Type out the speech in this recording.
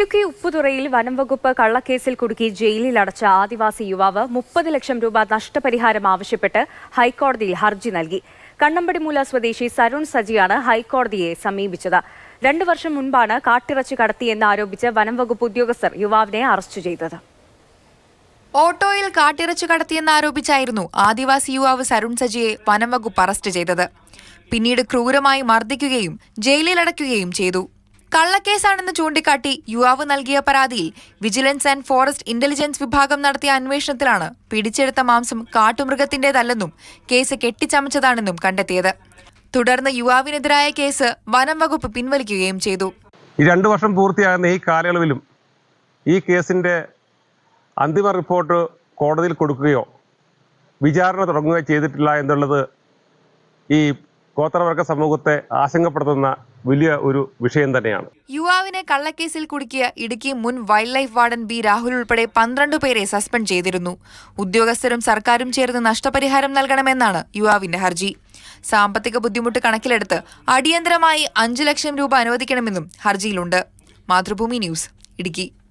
ഇടുക്കി ഉപ്പുതുറയിൽ വനം വകുപ്പ് കള്ളക്കേസിൽ കുടുക്കി ജയിലിൽ അടച്ച ആദിവാസി യുവാവ് 30 ലക്ഷം രൂപ നഷ്ടപരിഹാരം ആവശ്യപ്പെട്ട് ഹൈക്കോടതിയിൽ ഹർജി നൽകി. കണ്ണമ്പടിമൂല സ്വദേശി സരുൺ സജിയാണ് ഹൈക്കോടതിയെ സമീപിച്ചത്. 2 വർഷം മുൻപാണ് കാട്ടിറച്ചി കടത്തിയെന്ന് ആരോപിച്ച് വനം വകുപ്പ് ഉദ്യോഗസ്ഥർ യുവാവിനെ അറസ്റ്റ് ചെയ്തത്. ഓട്ടോയിൽ കാട്ടിറച്ചി കടത്തിയെന്നാരോപിച്ചായിരുന്നു ആദിവാസി യുവാവ് സരുൺ സജിയെ വനം വകുപ്പ് അറസ്റ്റ് ചെയ്തത്. പിന്നീട് ക്രൂരമായി മർദ്ദിക്കുകയും ജയിലിലടയ്ക്കുകയും ചെയ്തു. കള്ളക്കേസാണെന്ന് ചൂണ്ടിക്കാട്ടി യുവാവ് നൽകിയ പരാതിയിൽ വിജിലൻസ് ആൻഡ് ഫോറസ്റ്റ് ഇന്റലിജൻസ് വിഭാഗം നടത്തിയ അന്വേഷണത്തിലാണ് പിടിച്ചെടുത്ത മാംസം കാട്ടുമൃഗത്തിന്റേതല്ലെന്നും കേസ് കെട്ടിച്ചമച്ചതാണെന്നും കണ്ടെത്തിയത്. തുടർന്ന് യുവാവിനെതിരായ കേസ് വനം വകുപ്പ് പിൻവലിക്കുകയും ചെയ്തു. 2 വർഷം പൂർത്തിയാകുന്ന ഈ കാലയളവിലും ഈ കേസിന്റെ അന്തിമ റിപ്പോർട്ട് കോടതിയിൽ കൊടുക്കുകയോ വിചാരണ തുടങ്ങുകയോ ചെയ്തിട്ടില്ല എന്നുള്ളത് ഈ ഗോത്രവർഗ സമൂഹത്തെ ആശങ്കപ്പെടുത്തുന്ന വലിയ ഒരു വിഷയം തന്നെയാണ്. യുവാവിനെ കള്ളക്കേസിൽ കുടുക്കിയ ഇടുക്കി മുൻ wild life warden B Rahul ഉൾപ്പെടെ 12 പേരെ സസ്പെൻഡ് ചെയ്തിരുന്നു. ഉദ്യോഗസ്ഥരും സർക്കാരും ചേർന്ന് നഷ്ടപരിഹാരം നൽകണമെന്നാണ് യുവാവിന്റെ ഹർജി. സാമ്പത്തിക ബുദ്ധിമുട്ട് കണക്കിലെടുത്ത് അടിയന്തരമായി 5 ലക്ഷം രൂപ അനുവദിക്കണമെന്നും ഹർജിയിലുണ്ട്. മാതൃഭൂമി ന്യൂസ്, ഇടുക്കി.